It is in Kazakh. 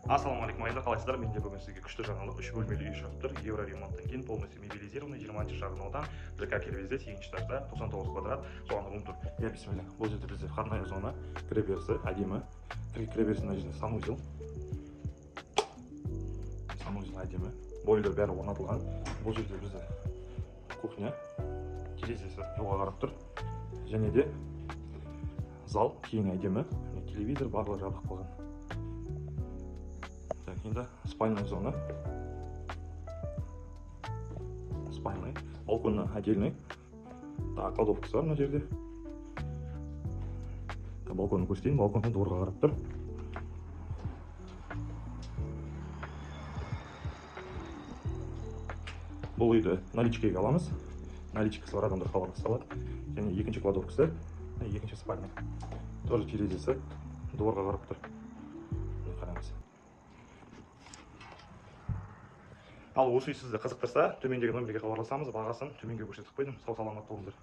Ассалаумағалейкум ағайындар, қалайсыздар? Мен де бүгін сізге күшті жаңалық 3 бөлмелі үй шығып тұр. Евро ремонттан кейін полностью мебелизированный 20 шағын аудан, ЖК Кербезде 8 этажда 99 квадрат. Соған ұрым тұр. Я бисмилля. Бұл жерде бізде входная зона, кіреберісі әдемі. Кіреберісінің жерінде санузел. Санузел әдемі. Бойлар бәрі орнатылған. Бұл жерде бізде кухня, терезесі жолға қарап тұр. Және де зал кең әдемі. Телевизор барлығы жабық болған. Енді спальная зона. Спальный. Балконы отдельный. Так, кладовкасы бар мына жерде. Балконды көрсетейін. Балкондан дворға қарап тұр. Бұл үйді наличкаға аламыз. Наличкасы бар адамдар хабарласа алады. Және екінші кладовкасы, екінші спальня. Тоже терезесі дворға қарап тұр. Қараңыз. Ал осы үй сізді қызықтырса, төмендегі нөмірге хабарласамыз, бағасын төменге көрсетіп қойдым. Сау саламат болыңыздар.